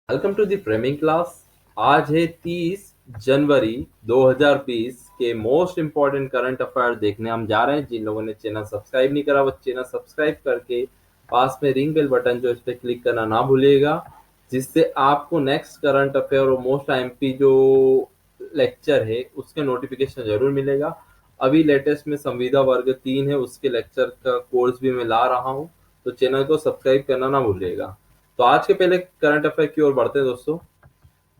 Welcome to the framing class. आज है 30 जनवरी 2020 के मोस्ट इंपॉर्टेंट करंट अफेयर देखने हम जा रहे हैं। जिन लोगों ने चैनल सब्सक्राइब नहीं करा वो चैनल सब्सक्राइब करके पास में रिंग बेल बटन जो इस पर क्लिक करना ना भूलिएगा, जिससे आपको नेक्स्ट करंट अफेयर और मोस्ट आईएमपी जो लेक्चर है उसके नोटिफिकेशन जरूर मिलेगा। अभी लेटेस्ट में संविदा वर्ग 3 है, उसके लेक्चर का कोर्स भी मैं ला रहा हूँ, तो चैनल को सब्सक्राइब करना ना भूलिएगा। तो आज के पहले करंट अफेयर की ओर बढ़ते हैं दोस्तों।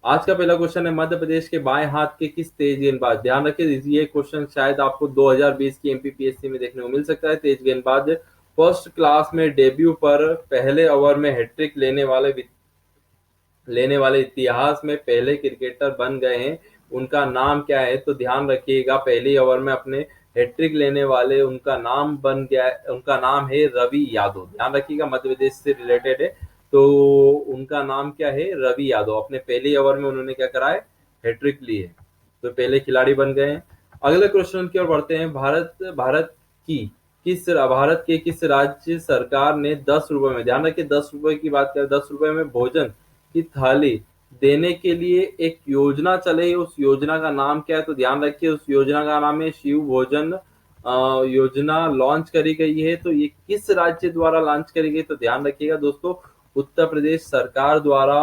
आज का पहला क्वेश्चन है, मध्य प्रदेश के बाएं हाथ के किस तेज गेंदबाज, ध्यान रखिए ये क्वेश्चन शायद आपको 2020 की एमपीपीएससी में देखने को मिल सकता है। तेज गेंदबाज फर्स्ट क्लास में डेब्यू पर पहले ओवर में हैट्रिक लेने वाले इतिहास में पहले क्रिकेटर बन गए हैं, उनका नाम क्या है? तो ध्यान रखिएगा, पहले ओवर में अपने हैट्रिक लेने वाले उनका नाम बन गया, उनका नाम है रवि यादव। ध्यान रखिएगा, मध्य प्रदेश से रिलेटेड है, तो उनका नाम क्या है? रवि यादव। अपने पहले ओवर में उन्होंने क्या करा है? हैट्रिक ली है, तो पहले खिलाड़ी बन गए हैं। अगले क्वेश्चन की ओर बढ़ते हैं। भारत के किस राज्य सरकार ने 10 रुपए में, ध्यान रखिए 10 रुपए की बात करें, 10 रुपए में भोजन की थाली देने के लिए एक योजना चले, उस योजना का नाम क्या है? तो ध्यान रखिए उस योजना का नाम है शिव भोजन योजना लॉन्च करी गई है। तो ये किस राज्य द्वारा लॉन्च करी गई? तो ध्यान रखिएगा दोस्तों, उत्तर प्रदेश सरकार द्वारा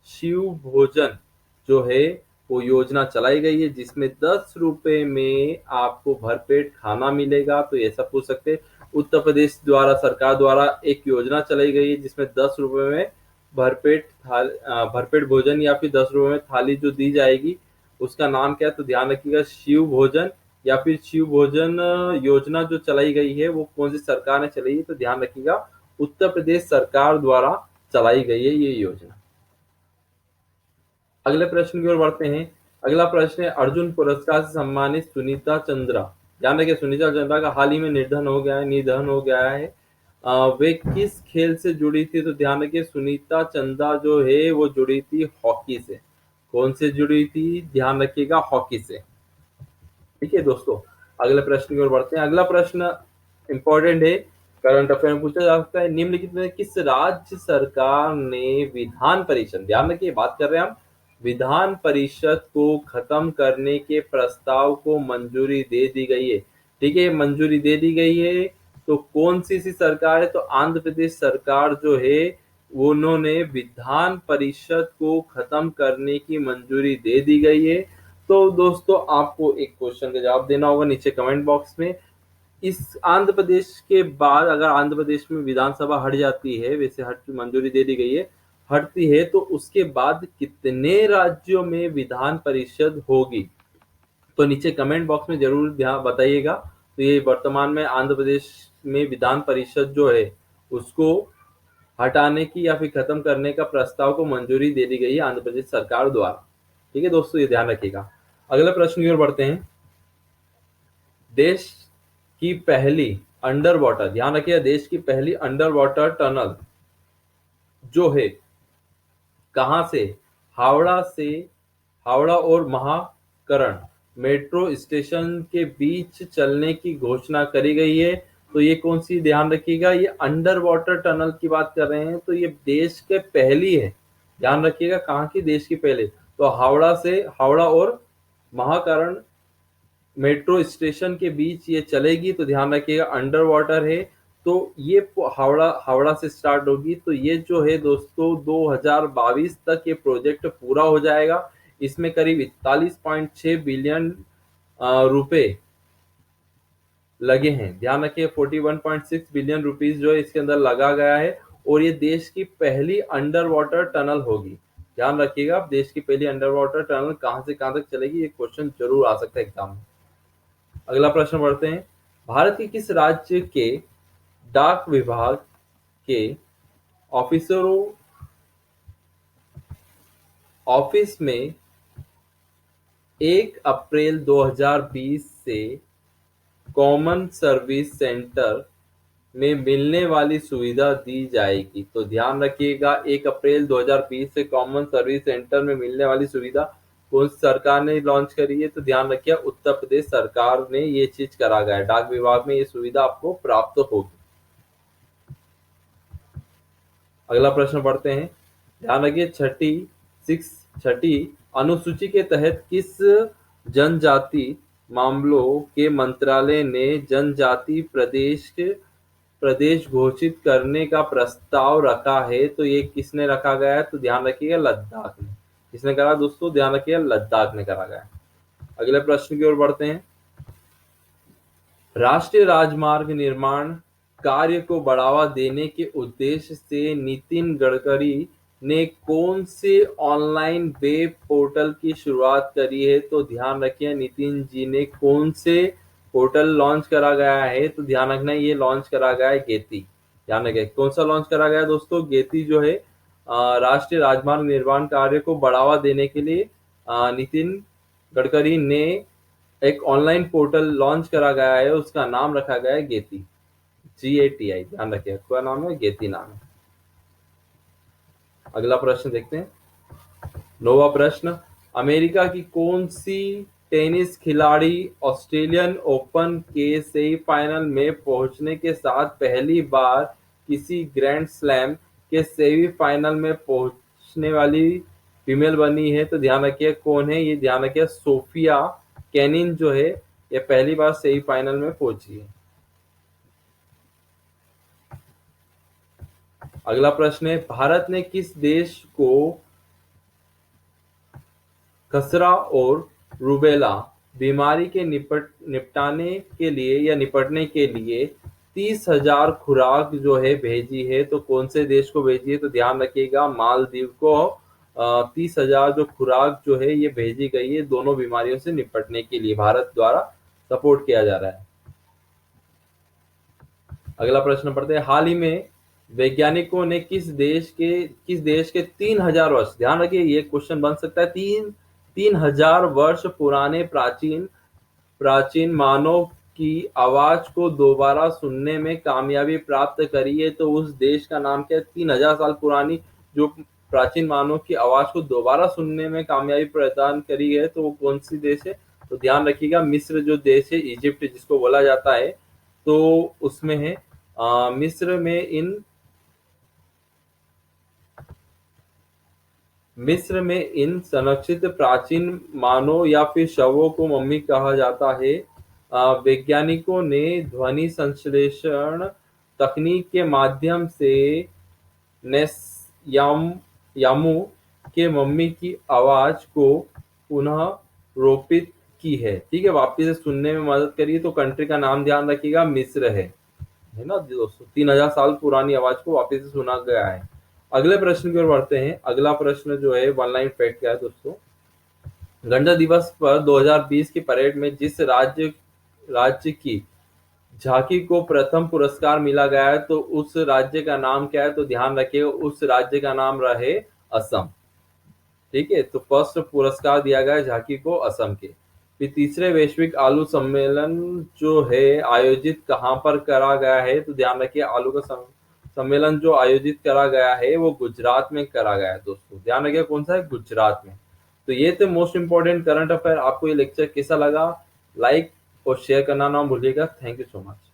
शिव भोजन जो है वो योजना चलाई गई है, जिसमें 10 रुपए में आपको भरपेट खाना मिलेगा। तो ऐसा पूछ सकते हैं, उत्तर प्रदेश द्वारा सरकार द्वारा एक योजना चलाई गई है जिसमें 10 रुपए में भरपेट भोजन या फिर 10 रुपए में थाली जो दी जाएगी उसका नाम क्या है? तो ध्यान रखिएगा शिव भोजन, या फिर शिव भोजन योजना जो चलाई गई है वो कौन सी सरकार ने चलाई है? तो ध्यान रखिएगा उत्तर प्रदेश सरकार द्वारा चलाई गई है ये योजना। अगले प्रश्न की ओर बढ़ते हैं। अगला प्रश्न है, अर्जुन पुरस्कार से सम्मानित सुनीता चंद्रा, ध्यान रखिए सुनीता चंद्रा का हाल ही में निधन हो गया है। वे किस खेल से जुड़ी थी? तो ध्यान रखिए सुनीता चंद्रा जो है वो जुड़ी थी हॉकी से। कौन से जुड़ी थी? ध्यान रखिएगा हॉकी से। ठीक है दोस्तों, अगले प्रश्न की ओर बढ़ते हैं। अगला प्रश्न इंपॉर्टेंट है, करंट अफेयर में पूछा जा सकता है। निम्नलिखित में किस राज्य सरकार ने विधान परिषद, ध्यान रखिए बात कर रहे हैं हम, विधान परिषद को खत्म करने के प्रस्ताव को मंजूरी दे दी गई है? ठीक है, मंजूरी दे दी गई है। तो कौन सी सरकार है? तो आंध्र प्रदेश सरकार जो है उन्होंने विधान परिषद को खत्म करने की मंजूरी दे दी गई है। तो दोस्तों आपको एक क्वेश्चन का जवाब देना होगा नीचे कमेंट बॉक्स में। इस आंध्र प्रदेश के बाद अगर आंध्र प्रदेश में विधानसभा हट जाती है, वैसे हट मंजूरी दे दी गई है, हटती है, तो उसके बाद कितने राज्यों में विधान परिषद होगी? तो नीचे कमेंट बॉक्स में जरूर ध्यान बताइएगा। तो ये वर्तमान में आंध्र प्रदेश में विधान परिषद जो है उसको हटाने की या फिर खत्म करने का प्रस्ताव को मंजूरी दे दी गई है आंध्र प्रदेश सरकार द्वारा। ठीक है दोस्तों, ये ध्यान रखिएगा। अगले प्रश्न की ओर बढ़ते हैं। देश की पहली अंडर वाटर, ध्यान रखिएगा देश की पहली अंडर वाटर टनल जो है कहां से? हावड़ा और महाकरण मेट्रो स्टेशन के बीच चलने की घोषणा करी गई है। तो ये कौन सी? ध्यान रखिएगा ये अंडर वाटर टनल की बात कर रहे हैं, तो ये देश के पहली है। ध्यान रखिएगा कहाँ की? देश की पहले। तो हावड़ा और महाकरण मेट्रो स्टेशन के बीच ये चलेगी, तो ध्यान रखिएगा अंडर वाटर है। तो ये हावड़ा से स्टार्ट होगी। तो ये जो है दोस्तों 2022 तक ये प्रोजेक्ट पूरा हो जाएगा। इसमें करीब 41.6 बिलियन रुपए लगे हैं। ध्यान रखिए 41.6 बिलियन रुपीस जो है इसके अंदर लगा गया है, और ये देश की पहली अंडर वाटर टनल होगी। ध्यान रखिएगा देश की पहली अंडर वाटर टनल कहां से कहां तक चलेगी, ये क्वेश्चन जरूर आ सकता है एग्जाम में। अगला प्रश्न बढ़ते हैं। भारत के किस राज्य के डाक विभाग के ऑफिसरों ऑफिस में 1 अप्रैल 2020 से कॉमन सर्विस सेंटर में मिलने वाली सुविधा दी जाएगी? तो ध्यान रखिएगा 1 अप्रैल 2020 से कॉमन सर्विस सेंटर में मिलने वाली सुविधा कौन सी सरकार ने लॉन्च करी है? तो ध्यान रखिए उत्तर प्रदेश सरकार ने ये चीज करा गया है, डाक विभाग में ये सुविधा आपको प्राप्त होगी। अगला प्रश्न पढ़ते हैं। ध्यान रखिए छठी अनुसूची के तहत किस जनजाति मामलों के मंत्रालय ने जनजाति प्रदेश घोषित करने का प्रस्ताव रखा है? तो ये किसने रखा गया है? तो ध्यान रखिएगा लद्दाख ने। किसने करा दोस्तों? ध्यान रखिएगा लद्दाख ने करा गया है। अगले प्रश्न की ओर बढ़ते हैं। राष्ट्रीय राजमार्ग निर्माण कार्य को बढ़ावा देने के उद्देश्य से नितिन गडकरी ने कौन से ऑनलाइन वेब पोर्टल की शुरुआत करी है? तो ध्यान रखिए नितिन जी ने कौन से पोर्टल लॉन्च करा गया है? तो ध्यान रखना ये लॉन्च करा गया है गेती। ध्यान रखिए कौन सा लॉन्च करा गया है दोस्तों? गेती जो है राष्ट्रीय राजमार्ग निर्माण कार्य को बढ़ावा देने के लिए नितिन गडकरी ने एक ऑनलाइन पोर्टल लॉन्च करा गया है, उसका नाम रखा गया है गेती, GATI। ध्यान रखिए क्या नाम है? गेती नाम है। अगला प्रश्न देखते हैं। 9वां प्रश्न, अमेरिका की कौन सी टेनिस खिलाड़ी ऑस्ट्रेलियन ओपन के सेमीफाइनल में पहुंचने के साथ पहली बार किसी ग्रैंड स्लैम के सेमीफाइनल में पहुंचने वाली फीमेल बनी है? तो ध्यान रखिए कौन है ये? ध्यान रखिए सोफिया केनिन जो है ये पहली बार सेमीफाइनल में पहुंची है। अगला प्रश्न है, भारत ने किस देश को खसरा और रूबेला बीमारी के निपटने के लिए 30,000 खुराक जो है भेजी है? तो कौन से देश को भेजी है? तो ध्यान रखिएगा मालदीव को 30,000 जो खुराक जो है ये भेजी गई है दोनों बीमारियों से निपटने के लिए, भारत द्वारा सपोर्ट किया जा रहा है। अगला प्रश्न पढ़ते हैं, हाल ही में वैज्ञानिकों ने किस देश के 3,000 वर्ष, ध्यान रखिए ये क्वेश्चन बन सकता है, 3,000 वर्ष पुराने प्राचीन मानव की आवाज को दोबारा सुनने में कामयाबी प्राप्त करी है? तो उस देश का नाम क्या है? 3,000 साल पुरानी जो प्राचीन मानव की आवाज को दोबारा सुनने में कामयाबी प्रदान करी है, तो वो कौन सी देश है? तो ध्यान रखिएगा मिस्र जो देश है, इजिप्ट जिसको बोला जाता है, तो उसमें है मिस्र में इन संरक्षित प्राचीन मानव या फिर शवों को मम्मी कहा जाता है। वैज्ञानिकों ने ध्वनि संश्लेषण तकनीक के माध्यम से यामू के मम्मी की आवाज को पुनः रोपित की है, ठीक है, वापिस से सुनने में मदद करिए। तो कंट्री का नाम ध्यान रखिएगा मिस्र है ना दोस्तों। 3,000 साल पुरानी आवाज को वापिस से सुना गया है। अगले प्रश्न की ओर बढ़ते हैं। अगला प्रश्न जो है वन लाइन फैक्ट क्या है दोस्तों? गणतंत्र दिवस पर 2020 की परेड में जिस राज्य की झांकी को प्रथम पुरस्कार मिला गया है, तो उस राज्य का नाम क्या है? तो ध्यान रखिए उस राज्य का नाम रहे असम, ठीक है। तो फर्स्ट पुरस्कार दिया गया है झांकी को असम के। फिर तीसरे वैश्विक आलू सम्मेलन जो है आयोजित कहाँ पर करा गया है? तो ध्यान रखिए आलू का सम्मेलन जो आयोजित करा गया है वो गुजरात में करा गया है दोस्तों। ध्यान रखिए कौन सा है? गुजरात में। तो ये थे मोस्ट इंपोर्टेंट करंट अफेयर। आपको ये लेक्चर कैसा लगा? लाइक और शेयर करना ना भूलिएगा। Thank you so much.